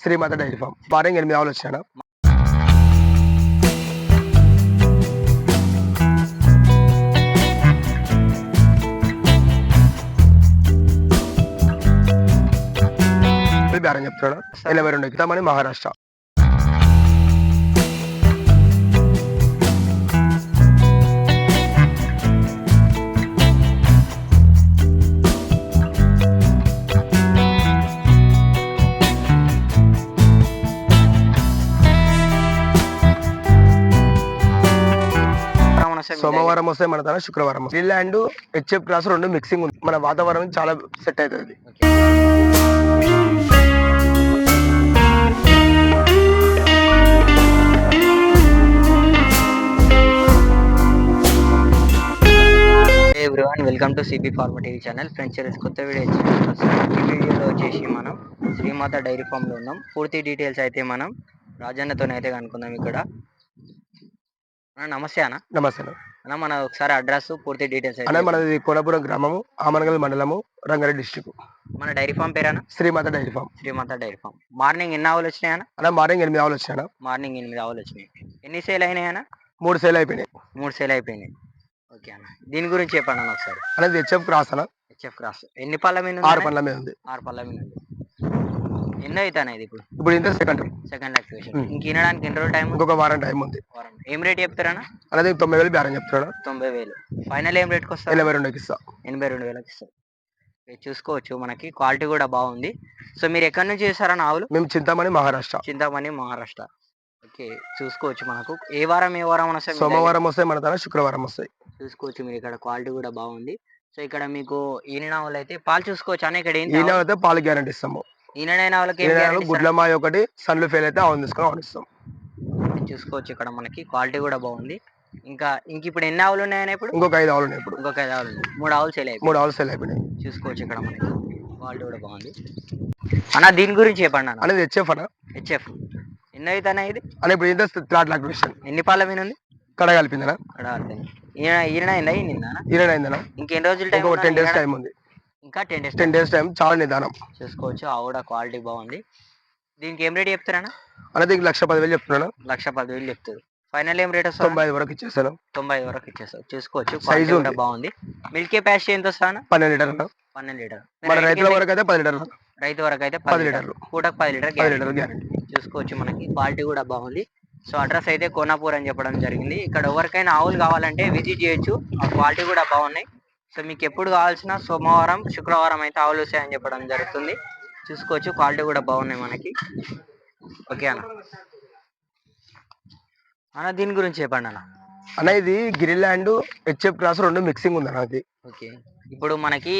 Srimata dairy farm. Morning 8 ఆవులు వచ్చాను. బేరం చెప్తున్నాడు 82 ఎక్కుతామని మహారాష్ట్ర. సోమవారం వస్తే మన తన శుక్రవారం గిరిల్ అండ్ హెచ్ఎఫ్ క్రాస్ 2 మిక్సింగ్ ఉంది. మన వాతావరణం చాలా సెట్ అవుతుంది. Everyone, welcome to CB pharma TV channel. Friends, కొత్త వీడియో ఈ వీడియోలో వచ్చేసి మనం శ్రీమాత డైరీ ఫామ్లో ఉన్నాం. పూర్తి డీటెయిల్స్ అయితే మనం రాజన్నతోనైతే కనుక్కుందాం. ఇక్కడ నమస్తే అన్న. నమస్తే అన్న, మన ఒకసారి అడ్రస్ పూర్తి డీటెయిల్స్ అయితే మనది కోనపురం గ్రామము, ఆమనగల్ మండలము, రంగారెడ్డి డిస్ట్రిక్ట్. మన dairy farm పేరేనా? Srimata dairy farm. Srimata dairy farm. Morning ఎన్ని ఆవులు వచ్చినాయన్న? అన్న మార్నింగ్ 8 ఆవులు వచ్చాను. మార్నింగ్ 8 ఆవులు వచ్చినాయి. ఎన్ని సేల్ అయినాయన్న? 3 సేల్ అయిపోయినాయి. 3 సేల్ అయిపోయినాయి. ఓకే అన్న, దీని గురించి చెప్పండి అన్న ఒకసారి. అనేది హెచ్ఎఫ్ క్రాస్ అన్న. హెచ్ఎఫ్ క్రాస్ ఎన్ని పళ్ళ మీద? 6 పళ్ళ మీద ఉంది. 6 పళ్ళ మీద ఉంది. ఎన్నో అవుతాయి ఇప్పుడు ఇంత సెకండ్ యాక్టివేషన్. ఇంక వినడానికి ఎన్ని రోజులు టైం? ఇంకొక వారం టైం ఉంది. ఏం రేట్ చెప్తారన్నా? అనేది 90,000 బేరం చెప్తాడు. 90,000 ఫైనల్. ఏం రేట్కి వస్తా? 82కి ఇస్తా. 82,000కి ఇస్తా. చూసుకోవచ్చు, మనకి క్వాలిటీ కూడా బాగుంది. సో మీరు ఎక్కడి నుంచి చేస్తారన్న ఆవులు? మేము చింతామణి మహారాష్ట్ర. చింతామణి మహారాష్ట్ర. ఓకే, చూసుకోవచ్చు. మనకు ఏ వారం వస్తాయి? సోమవారం వస్తాయి మన తన శుక్రవారం వస్తాయి. చూసుకోవచ్చు మీరు, ఇక్కడ క్వాలిటీ కూడా బాగుంది. సో ఇక్కడ మీకు ఈయన ఆవులు అయితే పాలు చూసుకోవచ్చు అన్న. ఇక్కడ ఈయన అయితే పాలు గ్యారంటీ ఇస్తాము. ఈయనైన వాళ్ళకి గుడ్లమాయ ఒకటి, సన్లు ఫెయిల్ అయితే ఆవులు తీసుకొని ఆడిస్తాం. చూసుకోవచ్చు, ఇక్కడ మనకి క్వాలిటీ కూడా బాగుంది. ఇంకా ఇప్పుడు ఎన్ని ఆవులు ఉన్నాయని? ఇప్పుడు ఇంకొక 5 ఆవులు ఉన్నాయి. ఇప్పుడు ఇంకొక 5 ఆవులు ఉన్నాయి. 3 ఆవులు సేల్ అయిపోయి. 3 ఆవులు సేల్ అయిపోయినాయి. చూసుకోవచ్చు, ఇక్కడ మనకి క్వాలిటీ కూడా బాగుంది అన్న. దీని గురించి చెప్పండి అన్న. అనేది హెచ్ఎఫ్ అన్న. హెచ్ఎఫ్ ఎన్ని అవుతానా ఇది? అని ఇప్పుడు ఇంత థర్డ్ యాక్టివేషన్. ఎన్ని పాల మీద ఉంది? కడ కలిపిందనా? కడ కలిపింది. ఈయన ఇంకెన్ని రోజులు టైం? 10 డేస్ టైం ఉంది. ఇంకా 10 డేస్ టైం. చాలా నిదానం. చూసుకోవచ్చు, ఆవిడ క్వాలిటీ బాగుంది. దీనికి ఏం రేట్ చెప్తారా? అనేది 1,10,000 చెప్తున్నాను. 1,10,000 చెప్తారు. ఫైనల్ ఏం రేట్ వస్తుంది? 95 వరకు ఇచ్చేస్తాను. 95 వరకు ఇచ్చేస్తాను. చూసుకోవచ్చు, సైజు కూడా బాగుంది. మిల్క్ కెపాసిటీ ఎంత వస్తాను? 12 లీటర్. 12 లీటర్. మన రైతుల వరకు అయితే 10 లీటర్లు. రైతు వరకు అయితే 10 లీటర్లు. పూటకు 10 లీటర్ గ్యారెంటీ. చూసుకోవచ్చు, మనకి క్వాలిటీ కూడా బాగుంది. సో అడ్రస్ అయితే కోనాపూర్ అని చెప్పడం జరిగింది. ఇక్కడ ఎవరికైనా ఆవులు కావాలంటే విజిట్ చేయొచ్చు. ఆ క్వాలిటీ కూడా బాగున్నాయి. సో మీకు ఎప్పుడు కావాల్సిన సోమవారం, శుక్రవారం అయితే ఆవులు వస్తాయని చెప్పడం జరుగుతుంది. చూసుకోవచ్చు, క్వాలిటీ కూడా బాగున్నాయి మనకి. ఓకే అన్న. అన్న దీని గురించి చెప్పండి అన్న. అన్న ఇది గిరిల్ అండ్ హెచ్ఎఫ్ క్రాస్ 2 మిక్సింగ్ ఉంది అన్న. ఓకే, ఇప్పుడు మనకి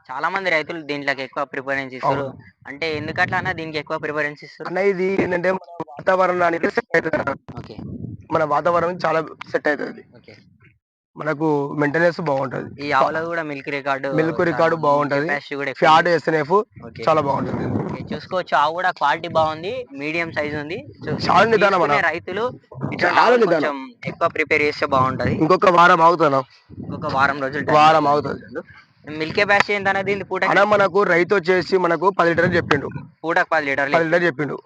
చాలా మంది రైతులు దీంట్లోకి ఎక్కువ ప్రిఫరెన్స్ ఇస్తారు. అంటే ఎందుకట్లా అన్న దీనికి ఎక్కువ ప్రిఫరెన్స్ ఇస్తారు? అన్న ఇది ఏంటంటే మన వాతావరణానికి సెట్ అవుతుంది. ఓకే, మన వాతావరణం చాలా సెట్ అవుతుంది. ఓకే, మనకు మెయింటెనెన్స్ బాగుంటది. ఈ ఆవులో కూడా మిల్క్ రికార్డు బాగుంటది. ఫ్యాట్ ఎస్ఎన్ఎఫ్ చాలా బాగుంటది. చూసుకోవచ్చు, ఆవు కూడా క్వాలిటీ బాగుంది. మీడియం సైజ్ ఉంది. చాలా నిదానం. రైతులు కొంచెం ఎక్కువ ప్రిపేర్ చేస్తే బాగుంటది. ఇంకొక వారం అవుతాను. ఇంకొక వారం అవుతుంది. మిల్క్ కెపాసిటీ ఎంత అనేది పూట? మనకు రైతు వచ్చేసి మనకు 10 లీటర్లు చెప్పిండు. పూటకు 10 లీటర్లు చెప్పిండు.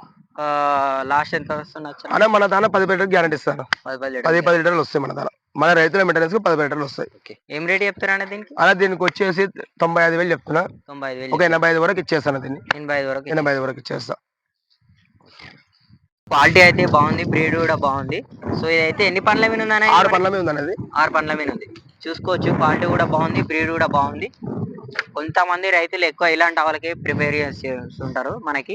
లాస్ట్ ఎంత వస్తుంది అన్న? మన దాని 10 లీటర్ గ్యారంటీ ఇస్తాను. 10 లీటర్లు వస్తాయి మన దాని. మన రైతుల మెయింటెనెన్స్ 10 లీటర్లు వస్తాయి. ఏం రేట్ చెప్తారా దీనికి? అలా దీనికి వచ్చేసి 95,000 చెప్తున్నా. 95,000. ఒక 85 వరకు ఇచ్చేస్తాను. దీన్ని 85 వరకు ఇచ్చేస్తా. క్వాలిటీ అయితే బాగుంది, బ్రీడ్ కూడా బాగుంది. సో ఇదైతే ఎన్ని పండ్ల మీద ఉందనే? 6 పండ్ల మీద ఉంది. 6 పండ్ల మీద ఉంది. చూసుకోవచ్చు, క్వాలిటీ కూడా బాగుంది, బ్రీడ్ కూడా బాగుంది. కొంతమంది రైతులు ఎక్కువ ఇలాంటి ఆవులకి ప్రిపేర్ చేస్తుంటారు. మనకి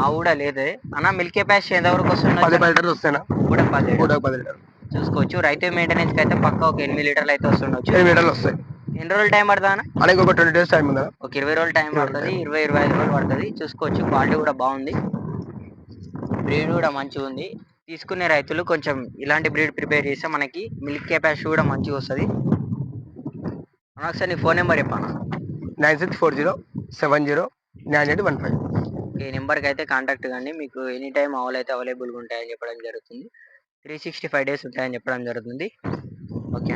ఆవు కూడా లేదు అన్న. మిల్క్ కెపాసిటీ ఎంత వరకు వస్తుంది? 10 లీటర్లు వస్తాయి. కూడా 10 లీటర్లు. చూసుకోవచ్చు, రైతు మెయింటెనెన్స్ అయితే పక్క ఒక 8 లీటర్లు అయితే వస్తుండొచ్చు. 8 లీటర్లు వస్తాయి. ఎన్ని రోజులు టైం పడుతుందా? అలాగే ఒక 20 డేస్ టైం ఉందా? ఒక 20 రోజులు టైం పడుతుంది. 20-25 రోజులు పడుతుంది. చూసుకోవచ్చు, క్వాలిటీ కూడా బాగుంది, బ్రీడ్ కూడా మంచిగా ఉంది. తీసుకునే రైతులు కొంచెం ఇలాంటి బ్రీడ్ ప్రిపేర్ చేస్తే మనకి మిల్క్ కెపాసిటీ కూడా మంచిగా వస్తుంది. ఒకసారి నీ ఫోన్ నెంబర్ చెప్పాను. 9640709815. ఈ నెంబర్కి అయితే కాంటాక్ట్ కానీ మీకు ఎనీ టైం ఆవులు అయితే అవైలబుల్గా ఉంటాయని చెప్పడం జరుగుతుంది. 365 డేస్ ఉంటాయని చెప్పడం జరుగుతుంది. ఓకే.